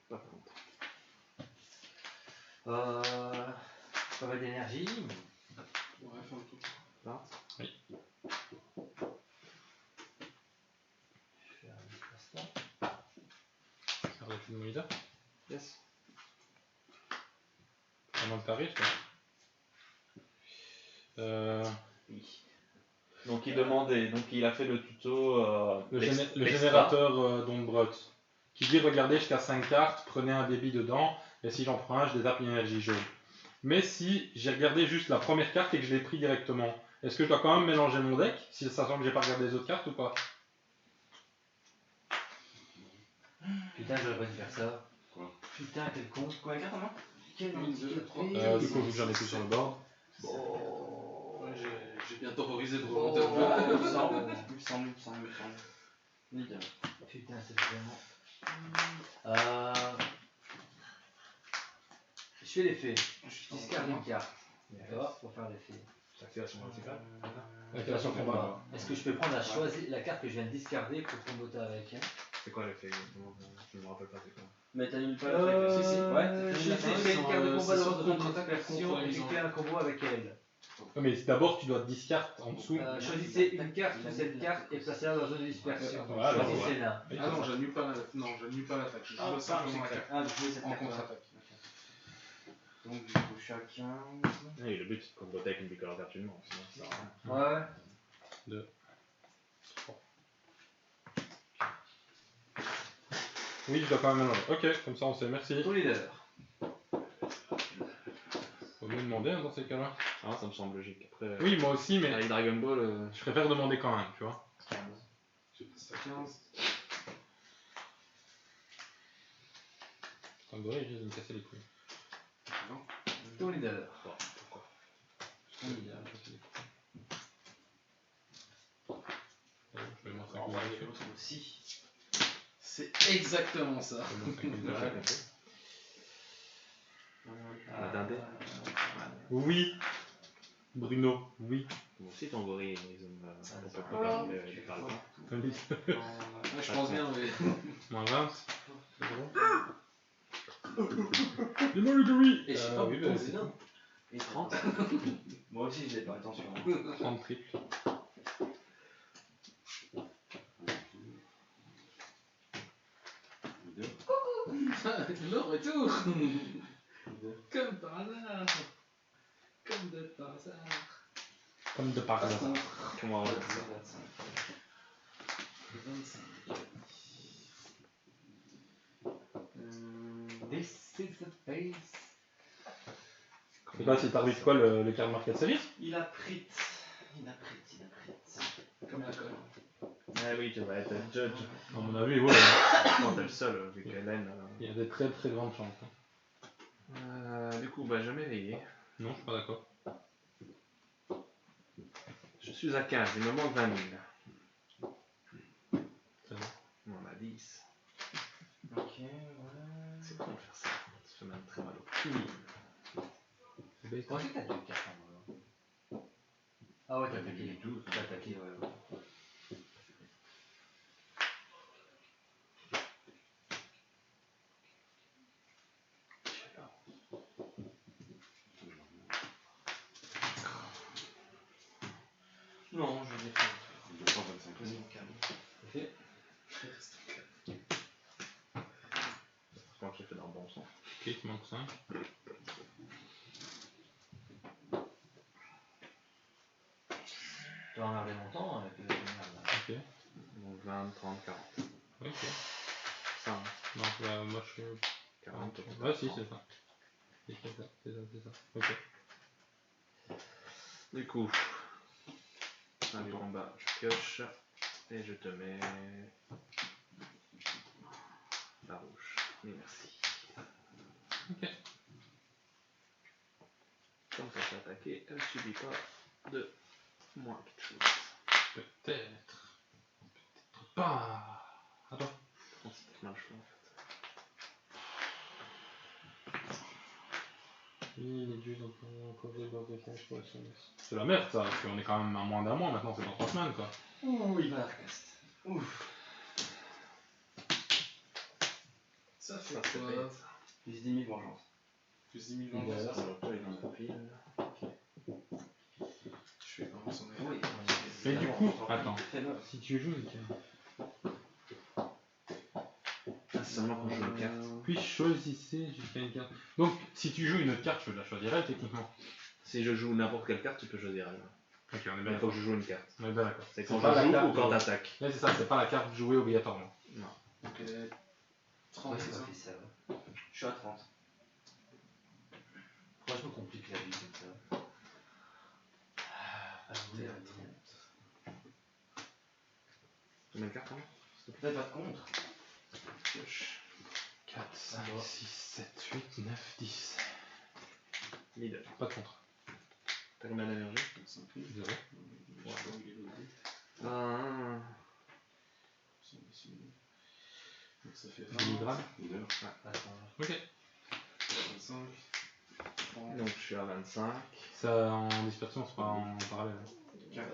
pas contre. Pas mal d'énergie. Ouais, fais un tour. Là, Je fais un instant. Ça aurait fait de mon leader. yes. Pendant le tarif, Oui. Donc il demandait, donc il a fait le tuto. le l'extra. générateur d'ombre qui dit regardez jusqu'à 5 cartes, prenez un débit dedans, et si j'en prends un, je détape une énergie jaune. Mais si j'ai regardé juste la première carte et que je l'ai pris directement, est-ce que je dois quand même mélanger mon deck, si ça sent que j'ai pas regardé les autres cartes ou pas? Putain, j'aurais pas dû faire ça. Quoi? Putain, quel con. Combien de cartes en main? Quel Une, deux, handicapé. trois. Du coup, vu que j'en ai plus sur le board. Ouais, j'ai bien terrorisé de Oh. remonter un peu. 1100. Nickel. Putain, c'est vraiment. Je fais l'effet. Je discarde une carte. D'accord, pour faire l'effet. Activation verticale. Activation combat. Est-ce que je peux prendre la carte que je viens de discarder pour comboter avec hein? C'est quoi l'effet exactement? Je me rappelle pas c'est quoi. Mais t'annules pas Si, si. Ouais, Je fais une carte de combat c'est de sur contre-attaque dispersion contre et les je gens. fais un combo avec elle. Mais d'abord, tu dois discard en dessous. Choisissez une carte ou cette carte et placez-la dans la zone de dispersion. Voilà, Choisissez l'un. Ah non, j'annule pas l'attaque, je joue simplement la carte. Ah, je jouais cette En carte. contre-attaque. Donc du coup, je suis à 15. Oui, le but c'est de comboter avec une bicolore gratuitement, sinon ça sert à rien. Ouais. 2, 3. Oui, je dois quand même mélanger. Ok, comme ça on sait, merci. Ton leader. Faut mieux demander hein, dans ces cas-là. Ah, ça me semble logique. Après, Oui, moi aussi, mais avec Dragon Ball, je préfère demander quand même, tu vois. Je passe à 15. Comme doré, il risque de me casser les couilles. Non. Ton leader. bon, pourquoi Je vais mettre un coup Et dessus. l'autre aussi. C'est exactement ça. Je vais mettre un coup dessus. J'ai compris. La dindée. Oui. Bruno, oui. Moi aussi, ton gorille, on peut pas parler, il parle pas. Comme dit. Ouais, je pense bien, mais. Moins 20. C'est bon. Dis-moi le oui. Et je sais pas oui, où ton bah, c'est non. Et 30. Moi aussi, je l'ai pas, attention. 30 triples. Le retour. Comme par hasard. Comme de par hasard. Comme de par hasard. Comment on va 25. This is the face. Je sais pas si t'arbitres quoi le card market série. Il a pris. Comme la colle. Ah oui, tu vas être judge. À mon avis, ouais. Quand t'es le seul, vu qu'Hélène. Il y a des très très grandes chances. Du coup, bah, je vais m'éveiller. Non, je suis pas d'accord. Je suis à 15, il me manque 20 000. C'est bon. On en a 10. Ok, ouais. C'est con de faire ça. Ça fait même très mal au cul. C'est bête. Comment c'est que t'as 2 cartes en main? Ah ouais, t'as attaqué. T'as attaqué, ouais. Non, je l'ai fait. 225. Vas-y, mon calme. Ok. Je pense que j'ai fait dans le bon sens. Ok, il te manque 5. peux emmerder longtemps avec le merde. Ok. Donc 20, 30, 40. Ok. Ça, hein. Non, bah, moi je suis. 40. Ouais, si, c'est ça. C'est ça. Ok. Du coup, un du combat, je pioche et je te mets la rouge. Oui, merci. Ok. Comme ça, c'est attaqué, elle ne subit pas de moins quelque chose. Peut-être. Peut-être pas. Attends. C'est tellement chaud en fait. Il est dû donc encore des blocs de flash pour SMS. C'est la merde ça, parce qu'on est quand même à moins d'un mois maintenant, c'est dans 3 semaines quoi. Ouh, il va la cast. Ouf. Ça fait Ça, c'est quoi? bête. Plus 10 000 vengeance. Plus 10 000 On va vengeances. là, ça va dans le pile. Je fais vraiment son Oui. Mais du coup, attends. Fais-le. Si tu joues une carte, Ah, c'est seulement quand je joue une carte. puis choisissez jusqu'à une carte. Donc, si tu joues une autre carte, je la choisirais techniquement. Si je joue n'importe quelle carte, tu peux choisir elle. Ok, on est Mais bien il faut d'accord. que je joue une carte. On est bien d'accord. C'est quand pas la je joue carte ou quand de- t'attaques. Ouais, c'est ça, c'est pas la carte jouée obligatoirement. Non. Ok, 30, Ouais, c'est c'est ça? officiel. Je suis à 30. Pourquoi je me complique la vie comme ça? T'es à 30. Combien de cartes, hein? Fais pas de contre. Pioche. 4, 5, 6, 7, 8, 9, 10. Middle. Pas de contre. T'as combien d'énergie? 5 0. Je sais pas où il est loadé. Ah. Donc ça fait 10 20, grammes. Attends. Ok. 25, 30, Donc je suis à 25. Ça en dispersion, c'est pas en parallèle. 40.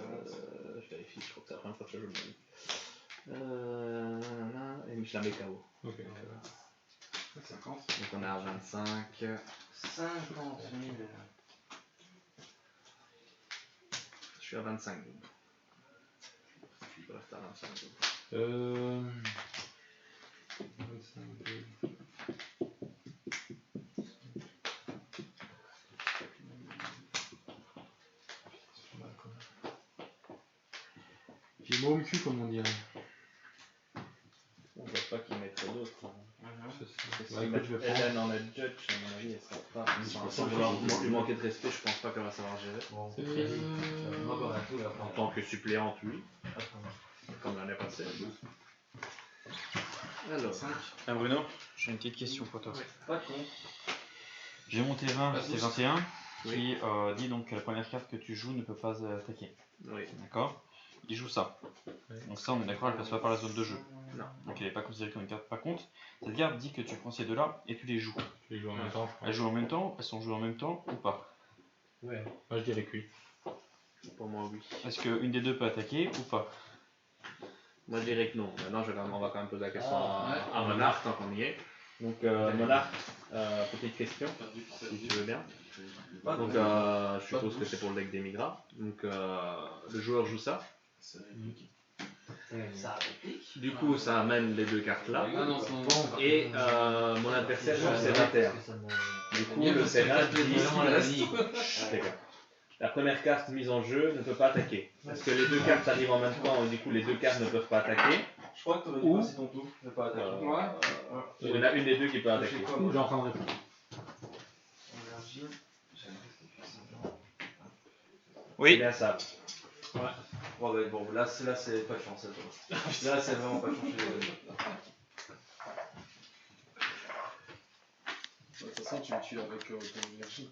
Je vérifie, je crois que c'est la première fois que je joue le même. Et je la mets KO. Ok. 50. Donc on est à 25. 50 000. Je suis à 25. Donc. Je reste à 25. Donc. 25, 2. J'ai mon cul comme on dirait. On voit pas qu'il mettrait d'autres. Ouais, Si écoute, je vais prendre. Hélène en est judge, à mon avis, elle sera pas. Sans vouloir lui manquer de respect, je pense pas qu'elle va savoir gérer. Bon, C'est prévu. moi, quand tout là. En tant que suppléante, oui, comme l'année passée. Alors, 5. Ah Bruno, j'ai une petite question pour toi. Pas de contre. J'ai mon terrain, Pas c'est tous. 21, qui dit donc que la première carte que tu joues ne peut pas attaquer. oui. D'accord? Il joue ça. Ouais. Donc ça, on est d'accord, elle passe pas par la zone de jeu. Non. Donc elle n'est pas considérée comme une carte par contre. Cette carte dit que tu prends ces deux-là et tu les joues. Je les joue en même temps, je Elles jouent en même temps, elles sont jouées en même temps ou pas? Ouais. pense. Moi je dirais que oui. Pour moi, oui. Est-ce qu'une des deux peut attaquer ou pas? Moi, je dirais que non. Maintenant, on va quand même poser la question Ah, à Monarch tant qu'on y est. Donc, Monarch, petite question, Perdu pour si tu veux bien. Pas de Donc, contre. je suppose que c'est pour le deck d'Emigra. Donc, le joueur joue ça. C'est réplique. Ça réplique. Du coup, ça amène les deux cartes là. Ah non, c'est non. Et mon adversaire joue le sénataire. Du coup, le Sénat dit Chut, les gars. La première carte mise en jeu ne peut pas attaquer. Est-ce que les deux cartes arrivent en même temps et du coup les deux cartes ne peuvent pas attaquer? Je crois que t'aurais dû Ou- passer ton tour, ne pas attaquer. Il y en a une des deux qui peut attaquer. Ou j'ai en train de répondre. Énergie. C'est bien ça. Ouais, ouais, bon, là c'est pas de chance, toi. Là c'est vraiment pas de chance chez les deux. De toute façon, tu me tues avec ton énergie.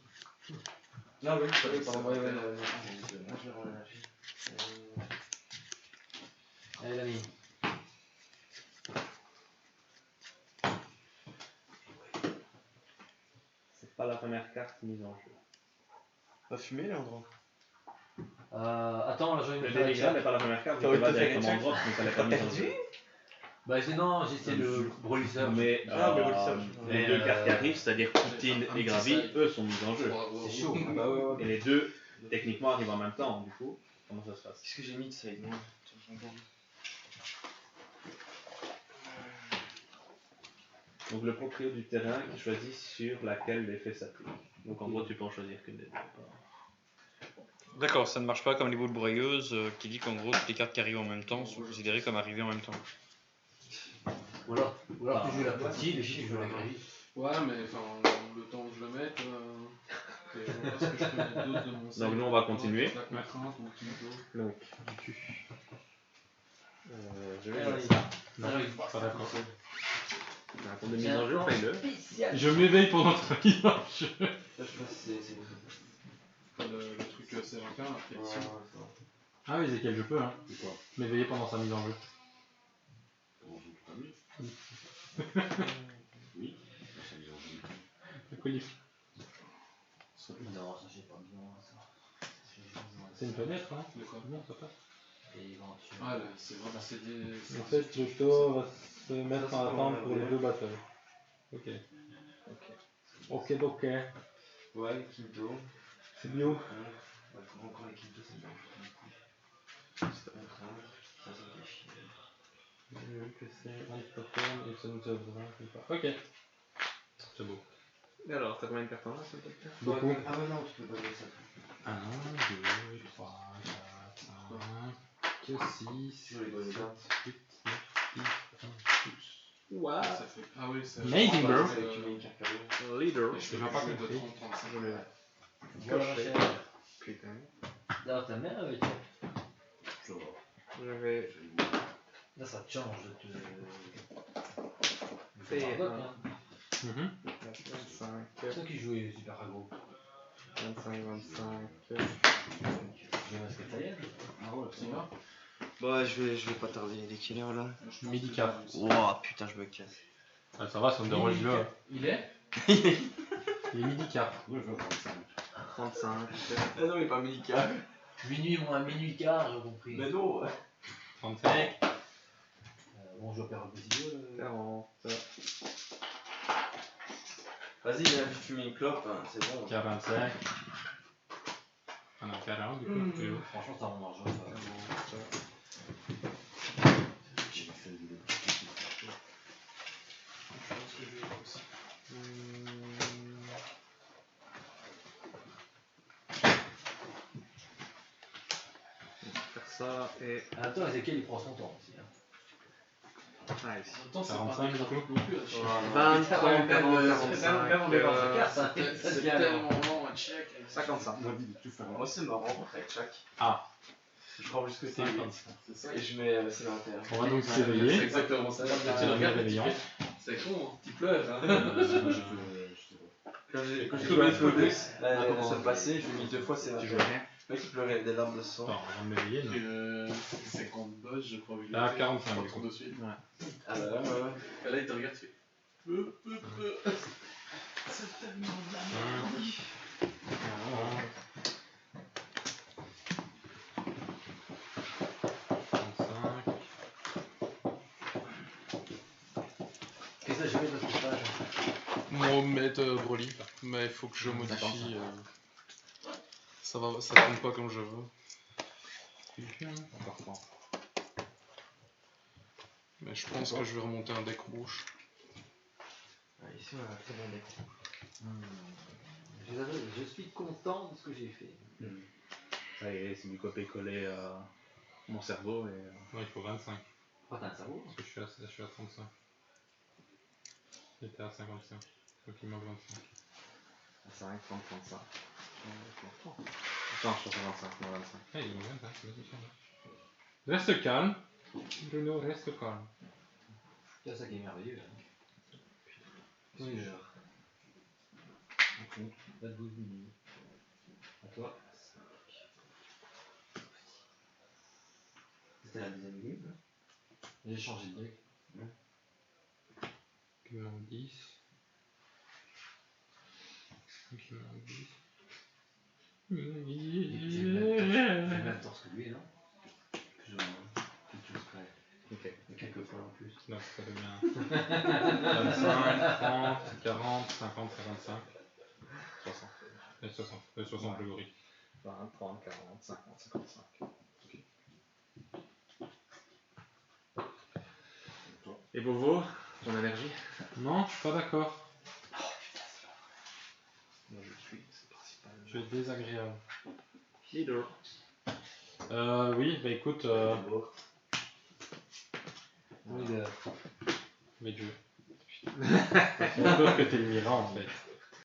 Non, oui, Oui, pardon, ça ouais, va. ouais, moi je vais rendre l'énergie. Allez, l'ami. C'est pas la première carte mise en jeu. Pas fumé, Léandro? Attends, là j'ai Le une Deligra n'est pas la première carte, T'as donc envie elle de va te faire directement une en drop, donc elle n'est pas mise en jeu. Bah non, j'essaie le brûlisseur. Mais, Ah, mais Brolisseur. les Mais, deux cartes qui arrivent, c'est-à-dire Poutine et Gravi, eux sont mises en jeu. C'est chaud. Ah bah ouais, ouais. Et les deux, techniquement, arrivent en même temps, du coup, comment ça se passe? Qu'est-ce que j'ai mis de side? Non. Donc le proprio du terrain qui choisit sur laquelle l'effet s'applique. Donc en gros, tu peux en choisir qu'une des deux. D'accord, ça ne marche pas comme les boules broyeuses qui dit qu'en gros toutes les cartes qui arrivent en même temps sont considérées comme arrivées en même temps. Ou alors tu joues la petite et puis tu joues la grille. Ouais, mais enfin, le temps que je le mette, et je vois ce que je peux mettre d'autre de mon set. Donc nous, on va continuer. La contrainte ou Kimito. Donc, je vais Alors, jouer il ça. Non, pas d'accord. Pour de mise en jeu, fais-le. Spécial. Je m'éveille pendant ta mise en jeu. Ça, je sais pas si c'est. Enfin, le truc C21, la prédiction. Ah oui, Ezekiel, je peux, hein. C'est quoi? M'éveiller pendant sa mise en jeu. On joue tout à l'heure. Oui, ça les enjeux. Pourquoi il- Non, ça j'ai pas besoin. Ça. C'est une fenêtre, hein. De quoi? Non, ça passe. Et éventuellement. Ah, là, c'est vraiment des. En fait, le tour va se mettre en attente pour les deux battles. Ok. Ok, ok. Ouais, les Kinto. C'est bio. Ouais, encore les Kinto, c'est bien. Ça fait chier. J'ai vu que c'est un token et ça nous aidera. Ok. C'est beau. Et alors, t'as combien de cartes en main, s'il te plaît? Beaucoup. Ah ouais, non, tu peux pas jouer ça. 1, 2, 3, 4, 5, 6, Tu joues les bonnes cartes. 8, 9, 10, 11, 12. Wow. Ça fait. Ah oui, ça. Amazing, bro. Tu mets une carte cadeau. Leader. Et je fais J'ai pas pas de compris. 30-35. Voilà, ma chère. Putain. D'ailleurs, ta mère avec toi. Je vois. Je vais Là, ça te change de te. faire Pardonne, hein. 25, C'est toi qui jouais Super Agro. 25, 25. Je vais masquer ta gueule. Ah ouais, c'est bien. Bah, je vais pas tarder. Il est quelle heure là? Midi 4. Ouah, putain, je me casse. Ah, ça va, ça me dérange là. Il est? Il est midi 4. Moi, je veux 35. 35. Ah non, mais pas médical. Minuit moins minuit quart, j'ai compris. Mais non. 35. Bon, je dois perdre un petit peu. 40. Vas-y, viens vite fumer une clope, hein, c'est bon. 45. On a 40 du coup. Franchement, ça m'en argent. J'ai fait de Je pense que je vais aussi. Faire ça et. Attends, Ezekiel, il prend son temps aussi. Hein. Allez. En même temps, c'est 45 pas du coup. non plus. 23, 40, Même on 45. met dans sa carte, ça C'est se vient. tellement long à check. 55. On m'a dit de tout faire. Moi, c'est marrant avec chaque. Ah. Je prends plus que C'est 50. 55. C'est ça. Et je mets sédentaire. On va donc C'est s'éveiller. exactement ça. Tu Ah, le regardes et tu réveillant. fais, c'est con, hein. Tu pleures. Hein. Je sais pas. Quand j'ai Quand joué à j'ai Flawless, joué la semaine passée, je lui ai mis 2 fois Tu joues sédentaire. rien. Le mec, il pleurait des larmes de sang. Attends, on va m'éveiller. non. 50 boss, je crois. Là, 45 du coup. de suite. Ah bah ouais, ouais. Et là, il te regarde, tu fais. C'est tellement de la merde. 35. Qu'est-ce que j'ai fait dans cette page? Moi, mettre Broly, mais il faut que je modifie. Ça tourne pas comme je veux. Encore 3. Mais je pense que je vais remonter un deck rouge. Ah, ici, on a un très bon deck. Je suis content de ce que j'ai fait. Ça y est, c'est du copier-coller à mon cerveau. Et... Non, il faut 25. Oh, t'as un cerveau? Parce que je suis à 35. J'étais à 55. Donc il manque 25. 5, 30, 35. Attends, je suis à 25, non 25. Ah, il manque 25. vas-y, ça va. Reste calme. Bruno, reste calme. C'est ça qui est merveilleux. Hein. Oui. On compte 12 minutes. À toi. C'était la deuxième game. Hein. J'ai changé de deck. Il manque 10. Donc il manque 10. J'ai le même torse que lui, non? Plus ou moins. Quelque chose près. Ok. Et quelques fois en plus. Donc ça devient 25, 30, 40, 50, 55, 60. et 60. 60 le gorille. 20, 30, 40, 50, 55. Et Bovo, ton énergie? Non, je suis pas d'accord. Moi je suis, c'est principal. Tu es désagréable. Leader. Oui, bah écoute, Oui, mais Dieu. C'est peur que t'es le Mira en fait.